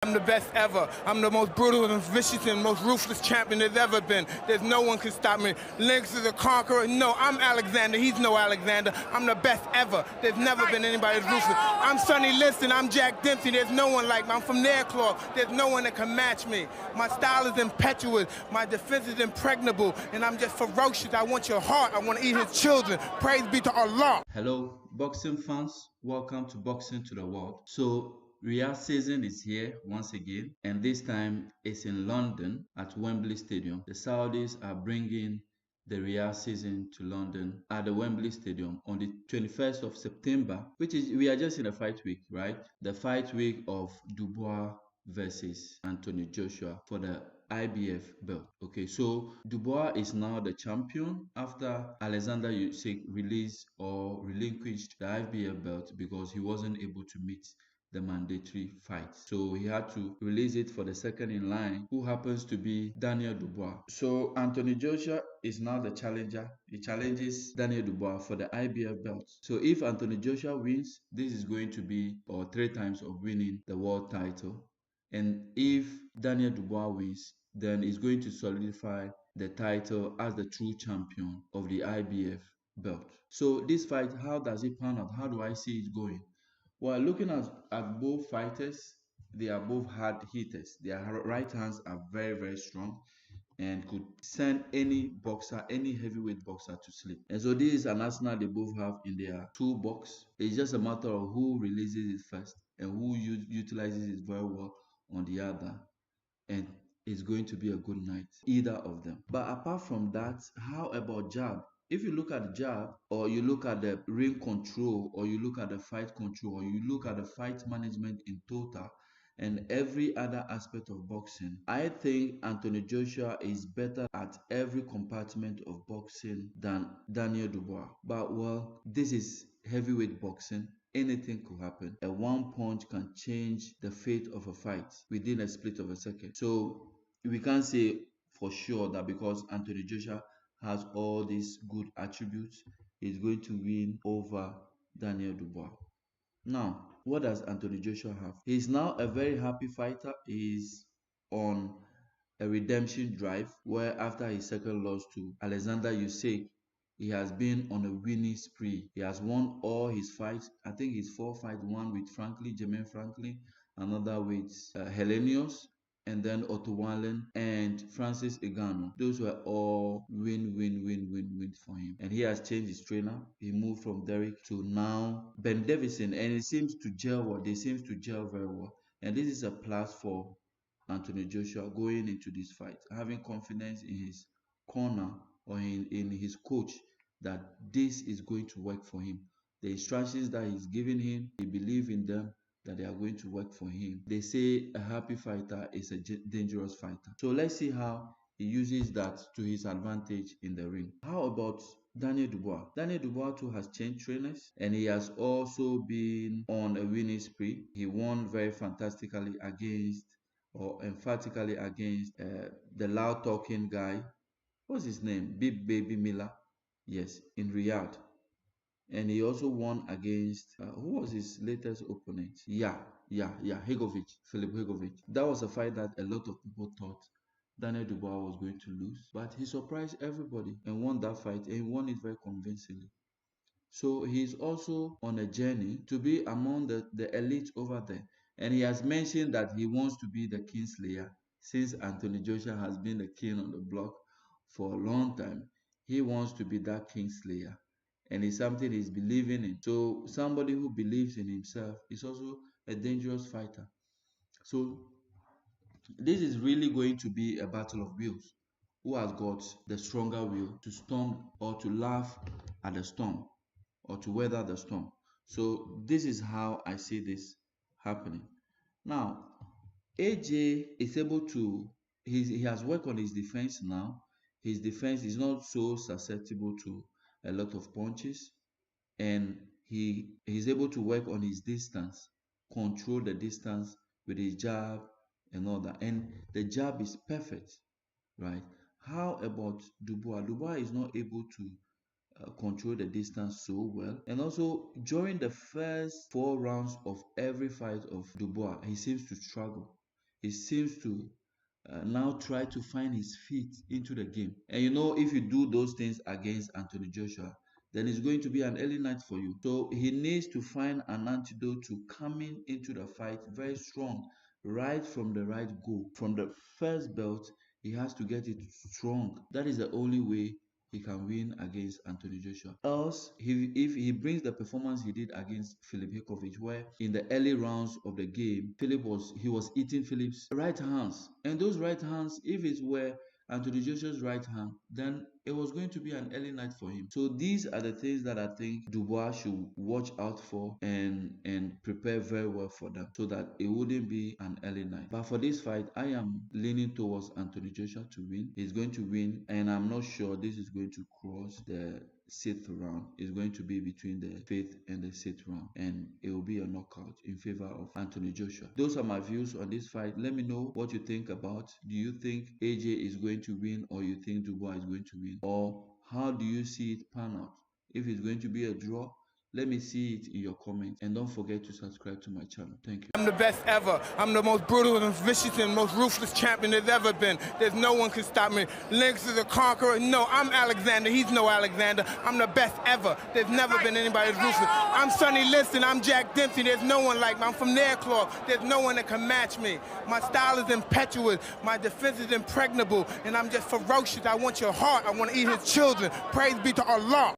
I'm the best ever. I'm the most brutal and vicious and most ruthless champion there's ever been. There's no one can stop me. Lynx is a conqueror. No, I'm Alexander. He's no Alexander. I'm the best ever. There's never been anybody as ruthless. I'm Sonny Liston. I'm Jack Dempsey. There's no one like me. I'm from Nairclaw. There's no one that can match me. My style is impetuous. My defense is impregnable. And I'm just ferocious. I want your heart. I want to eat his children. Praise be to Allah. Hello, boxing fans. Welcome to Boxing to the World. So, Riyadh season is here once again, and this time it's in London at Wembley Stadium. The Saudis are bringing the Riyadh season to London at the Wembley Stadium on the 21st of September, which is, we are just in a fight week, right? The fight week of Dubois versus Anthony Joshua for the IBF belt. Okay, so Dubois is now the champion after Alexander Usyk released or relinquished the IBF belt because he wasn't able to meet the mandatory fight. So he had to release it for the second in line, who happens to be Daniel Dubois. So Anthony Joshua is now the challenger. He challenges Daniel Dubois for the IBF belt. So if Anthony Joshua wins, this is going to be or 3 times of winning the world title. And if Daniel Dubois wins, then he's going to solidify the title as the true champion of the IBF belt. So this fight, how does it pan out? How do I see it going? Well, looking at both fighters, they are both hard hitters. Their right hands are very, very strong and could send any boxer, any heavyweight boxer to sleep. And so this is an arsenal they both have in their toolbox. It's just a matter of who releases it first and who utilizes it very well on the other. And it's going to be a good night, either of them. But apart from that, how about jab? If you look at the jab, or you look at the ring control, or you look at the fight control, or you look at the fight management in total, and every other aspect of boxing, I think Anthony Joshua is better at every compartment of boxing than Daniel Dubois. But well, this is heavyweight boxing. Anything could happen. A one punch can change the fate of a fight within a split of a second. So we can't say for sure that because Anthony Joshua has all these good attributes, he's going to win over Daniel Dubois. Now, what does Anthony Joshua have? He's now a very happy fighter. He's on a redemption drive where after his second loss to Alexander Usyk, he has been on a winning spree. He has won all his fights. I think his 4 fights, one with Jermaine Franklin, another with Helenius, and then Otto Wallen and Francis Ngannou. Those were all win for him. And he has changed his trainer. He moved from Derek to now Ben Davison, and it seems to gel well. They seem to gel very well. And this is a plus for Anthony Joshua going into this fight, having confidence in his corner or in his coach that this is going to work for him. The instructions that he's giving him, he believes in them, that they are going to work for him. They say a happy fighter is a dangerous fighter. So let's see how he uses that to his advantage in the ring. How about Daniel Dubois? Daniel Dubois too has changed trainers, and he has also been on a winning spree. He won very fantastically against or emphatically against the loud talking guy. What's his name? Big Baby Miller. Yes, in Riyadh. And he also won against who was his latest opponent? Philip Hegovic. That was a fight that a lot of people thought Daniel Dubois was going to lose, but he surprised everybody and won that fight, and he won it very convincingly. So he's also on a journey to be among the elite over there. And he has mentioned that he wants to be the Kingslayer since Anthony Joshua has been the king on the block for a long time. He wants to be that Kingslayer. And it's something he's believing in. So somebody who believes in himself is also a dangerous fighter. So this is really going to be a battle of wills. Who has got the stronger will to storm or to laugh at the storm or to weather the storm? So this is how I see this happening. Now, AJ is able to, he has worked on his defense now. His defense is not so susceptible to a lot of punches, and he is able to work on his distance, control the distance with his jab and all that. And the jab is perfect, right? How about Dubois? Dubois is not able to control the distance so well. And also, during the first 4 rounds of every fight of Dubois, he seems to struggle. he seems to now try to find his feet into the game. And you know, if you do those things against Anthony Joshua, then it's going to be an early night for you. So he needs to find an antidote to coming into the fight very strong, right from the right go. From the first belt, he has to get it strong. That is the only way he can win against Anthony Joshua. Else, if he brings the performance he did against Filip Hrgovic, where in the early rounds of the game, Filip was eating Filip's right hands. And those right hands, if it were Anthony Joshua's right hand, then it was going to be an early night for him. So these are the things that I think Dubois should watch out for and prepare very well for them, so that it wouldn't be an early night. But for this fight, I am leaning towards Anthony Joshua to win. He's going to win, and I'm not sure this is going to cross the 6th round. It's going to be between the 5th and the 6th round, and it will be a knockout in favor of Anthony Joshua. Those are my views on this fight. Let me know what you think about. Do you think AJ is going to win, or you think Dubois is going to win? Or how do you see it pan out? If it's going to be a draw, let me see it in your comments, and don't forget to subscribe to my channel. Thank you. I'm the best ever. I'm the most brutal and vicious and most ruthless champion there's ever been. There's no one can stop me. Lynx is a conqueror. No, I'm Alexander. He's no Alexander. I'm the best ever. There's never been anybody as ruthless. I'm Sonny Liston. I'm Jack Dempsey. There's no one like me. I'm from Nairclaw. There's no one that can match me. My style is impetuous. My defense is impregnable. And I'm just ferocious. I want your heart. I want to eat his children. Praise be to Allah.